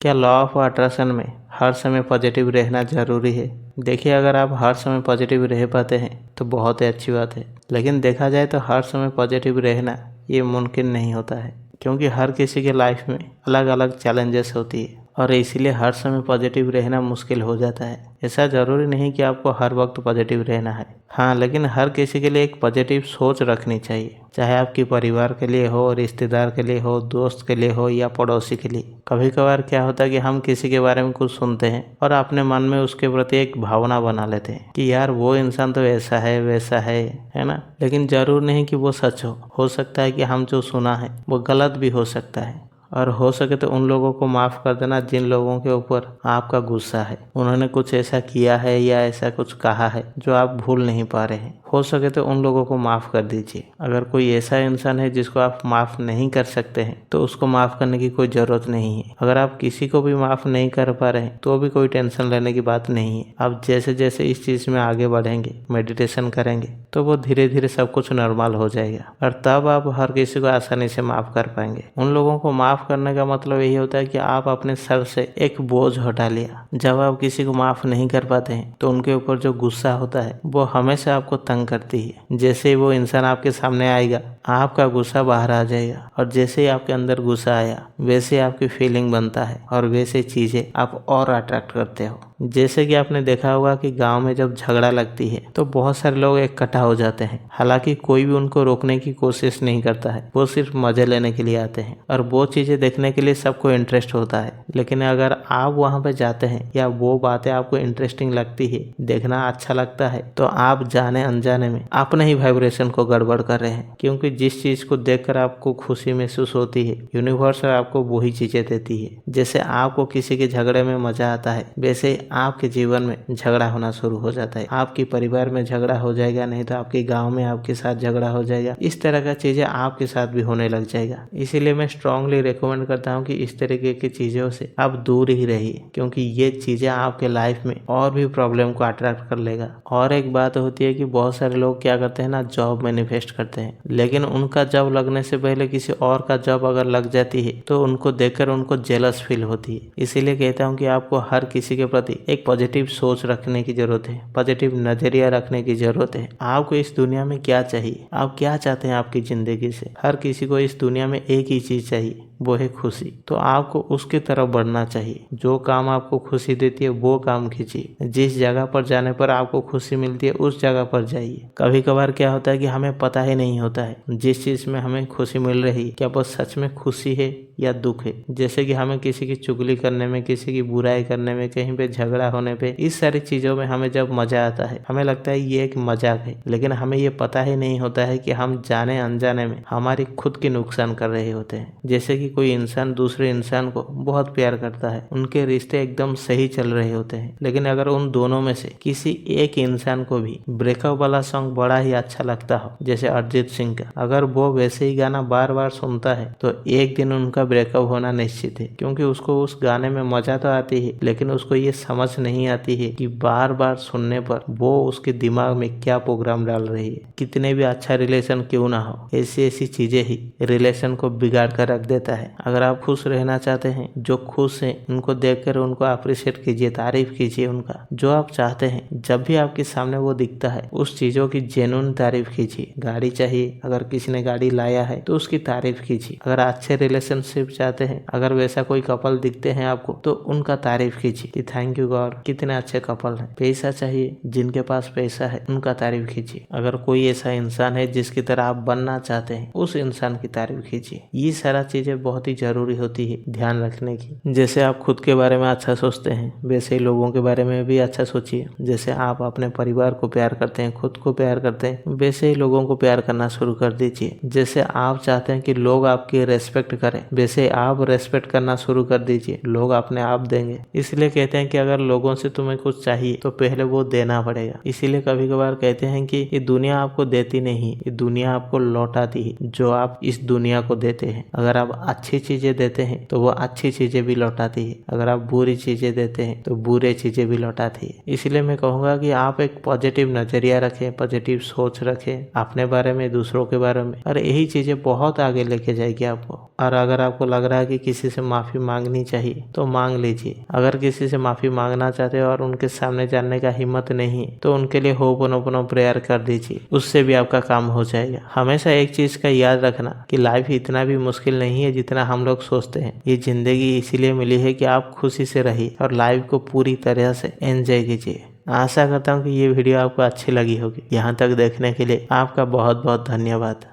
क्या law of attraction में हर समय पॉजिटिव रहना ज़रूरी है? देखिए, अगर आप हर समय पॉजिटिव रह पाते हैं तो बहुत ही अच्छी बात है, लेकिन देखा जाए तो हर समय पॉजिटिव रहना ये मुमकिन नहीं होता है, क्योंकि हर किसी के लाइफ में अलग अलग चैलेंजेस होती है और इसीलिए हर समय पॉजिटिव रहना मुश्किल हो जाता है। ऐसा ज़रूरी नहीं कि आपको हर वक्त पॉजिटिव रहना है, हाँ, लेकिन हर किसी के लिए एक पॉजिटिव सोच रखनी चाहिए, चाहे आपके परिवार के लिए हो, रिश्तेदार के लिए हो, दोस्त के लिए हो या पड़ोसी के लिए। कभी कभार क्या होता है कि हम किसी के बारे में कुछ सुनते हैं और अपने मन में उसके प्रति एक भावना बना लेते हैं कि यार वो इंसान तो ऐसा है वैसा है ना। लेकिन ज़रूर नहीं कि वो सच हो सकता है कि हम जो सुना है वो गलत भी हो सकता है। और हो सके तो उन लोगों को माफ़ कर देना जिन लोगों के ऊपर आपका गुस्सा है, उन्होंने कुछ ऐसा किया है या ऐसा कुछ कहा है जो आप भूल नहीं पा रहे हैं। हो सके तो उन लोगों को माफ़ कर दीजिए। अगर कोई ऐसा इंसान है जिसको आप माफ़ नहीं कर सकते हैं तो उसको माफ़ करने की कोई ज़रूरत नहीं है। अगर आप किसी को भी माफ़ नहीं कर पा रहे हैं तो भी कोई टेंशन लेने की बात नहीं है। आप जैसे जैसे इस चीज़ में आगे बढ़ेंगे, मेडिटेशन करेंगे, तो वो धीरे धीरे सब कुछ नॉर्मल हो जाएगा और तब आप हर किसी को आसानी से माफ़ कर पाएंगे। उन लोगों को माफ़ करने का मतलब यही होता है कि आप अपने सर से एक बोझ हटा लिया। जब आप किसी को माफ़ नहीं कर पाते हैं तो उनके ऊपर जो गुस्सा होता है वो हमेशा आपको तंग करती है। जैसे ही वो इंसान आपके सामने आएगा आपका गुस्सा बाहर आ जाएगा और जैसे ही आपके अंदर गुस्सा आया वैसे आपकी फीलिंग बनता है और वैसे चीज़ें आप और अट्रैक्ट करते हो। जैसे कि आपने देखा होगा कि गांव में जब झगड़ा लगती है तो बहुत सारे लोग इकट्ठा हो जाते हैं, हालांकि कोई भी उनको रोकने की कोशिश नहीं करता है, वो सिर्फ मजे लेने के लिए आते हैं और वो चीज़ें देखने के लिए सबको इंटरेस्ट होता है। लेकिन अगर आप वहां पे जाते हैं या वो बातें आपको इंटरेस्टिंग लगती है, देखना अच्छा लगता है, तो आप जाने अनजाने में अपने ही वाइब्रेशन को गड़बड़ कर रहे हैं, क्योंकि जिस चीज़ को देखकर आपको खुशी महसूस होती है यूनिवर्स आपको वही चीज़ें देती है। जैसे आपको किसी के झगड़े में मजा आता है वैसे आपके जीवन में झगड़ा होना शुरू हो जाता है। आपके परिवार में झगड़ा हो जाएगा, नहीं तो आपके गांव में आपके साथ झगड़ा हो जाएगा। इस तरह का चीज़ें आपके साथ भी होने लग जाएगा। इसीलिए मैं स्ट्रांगली रिकमेंड करता हूँ कि इस तरीके की चीज़ों से आप दूर ही रहिए, क्योंकि ये चीज़ें आपके लाइफ में और भी प्रॉब्लम को अट्रैक्ट कर लेगा। और एक बात होती है कि बहुत सारे लोग क्या करते हैं ना, जॉब मैनिफेस्ट करते हैं, लेकिन उनका जॉब लगने से पहले किसी और का जॉब अगर लग जाती है तो उनको देखकर उनको जेलस फील होती है। इसीलिए कहता हूँ कि आपको हर किसी के प्रति एक पॉजिटिव सोच रखने की जरूरत है, पॉजिटिव नजरिया रखने की जरूरत है। आपको इस दुनिया में क्या चाहिए, आप क्या चाहते हैं आपकी जिंदगी से? हर किसी को इस दुनिया में एक ही चीज चाहिए, वो है खुशी। तो आपको उसकी तरफ बढ़ना चाहिए। जो काम आपको खुशी देती है वो काम कीजिए। जिस जगह पर जाने पर आपको खुशी मिलती है उस जगह पर जाइए। कभी कभार क्या होता है कि हमें पता ही नहीं होता है जिस चीज में हमें खुशी मिल रही क्या वो सच में खुशी है या दुख है। जैसे कि हमें किसी की चुगली करने में, किसी की बुराई करने में, कहीं पे झगड़ा होने पे, इस सारी चीजों में हमें जब मजा आता है हमें लगता है ये एक मजाक है, लेकिन हमें ये पता ही नहीं होता है कि हम जाने अनजाने में हमारी खुद की नुकसान कर रहे होते हैं। जैसे कि कोई इंसान दूसरे इंसान को बहुत प्यार करता है, उनके रिश्ते एकदम सही चल रहे होते हैं, लेकिन अगर उन दोनों में से किसी एक इंसान को भी ब्रेकअप वाला सॉन्ग बड़ा ही अच्छा लगता हो, जैसे अरिजीत सिंह का, अगर वो वैसे ही गाना बार बार सुनता है तो एक दिन उनका ब्रेकअप होना निश्चित है, क्योंकि उसको उस गाने में मजा तो आती है लेकिन उसको ये समझ नहीं आती है कि बार बार सुनने पर वो उसके दिमाग में क्या प्रोग्राम डाल रही है। कितने भी अच्छा रिलेशन क्यों ना हो, ऐसी ऐसी चीजें ही रिलेशन को बिगाड़ कर रख देता है। अगर आप खुश रहना चाहते हैं, जो खुश हैं उनको देखकर उनको अप्रिशिएट कीजिए, तारीफ कीजिए उनका। जो आप चाहते हैं जब भी आपके सामने वो दिखता है उस चीजों की जेन्युइन तारीफ कीजिए। गाड़ी चाहिए, अगर किसी ने गाड़ी लाया है तो उसकी तारीफ कीजिए। अगर अच्छे रिलेशनशिप चाहते हैं, अगर वैसा कोई कपल दिखते हैं आपको तो उनका तारीफ कीजिए कि थैंक यू गॉड, कितने अच्छे कपल हैं। पैसा चाहिए, जिनके पास पैसा है उनका तारीफ कीजिए। अगर कोई ऐसा इंसान है जिसकी तरह आप बनना चाहते हैं उस इंसान की तारीफ कीजिए। ये सारा चीजें बहुत ही जरूरी होती है ध्यान रखने की। जैसे आप खुद के बारे में अच्छा सोचते हैं वैसे ही लोगों के बारे में भी अच्छा सोचिए। जैसे आप अपने परिवार को प्यार करते हैं, खुद को प्यार करते हैं, वैसे ही लोगों को प्यार करना शुरू कर दीजिए। जैसे आप चाहते हैं कि लोग आपकी रेस्पेक्ट करें वैसे आप रेस्पेक्ट करना शुरू कर दीजिए, लोग अपने आप देंगे। इसलिए कहते हैं कि अगर लोगों से तुम्हें कुछ चाहिए तो पहले वो देना पड़ेगा। इसीलिए कभी कभार कहते हैं कि ये दुनिया आपको देती नहीं, ये दुनिया आपको लौटाती है जो आप इस दुनिया को देते हैं। अगर आप अच्छी चीजें देते हैं तो वो अच्छी चीजें भी लौटाती है, अगर आप बुरी चीजें देते हैं तो बुरे चीजें भी लौटाती है। इसलिए मैं कहूँगा कि आप एक पॉजिटिव नजरिया रखें, पॉजिटिव सोच रखें अपने बारे में, दूसरों के बारे में, और यही चीजें बहुत आगे लेके जाएगी आपको। और अगर आपको लग रहा है कि किसी से माफी मांगनी चाहिए तो मांग लीजिए। अगर किसी से माफी मांगना चाहते हो और उनके सामने जाने का हिम्मत नहीं है तो उनके लिए होपोनोपोनो प्रेयर कर दीजिए, उससे भी आपका काम हो जाएगा। हमेशा एक चीज का याद रखना कि लाइफ इतना भी मुश्किल नहीं है जितना हम लोग सोचते हैं। ये जिंदगी इसीलिए मिली है कि आप खुशी से रहिए और लाइफ को पूरी तरह से एंजॉय कीजिए। आशा करता हूँ कि ये वीडियो आपको अच्छी लगी होगी। यहाँ तक देखने के लिए आपका बहुत बहुत धन्यवाद।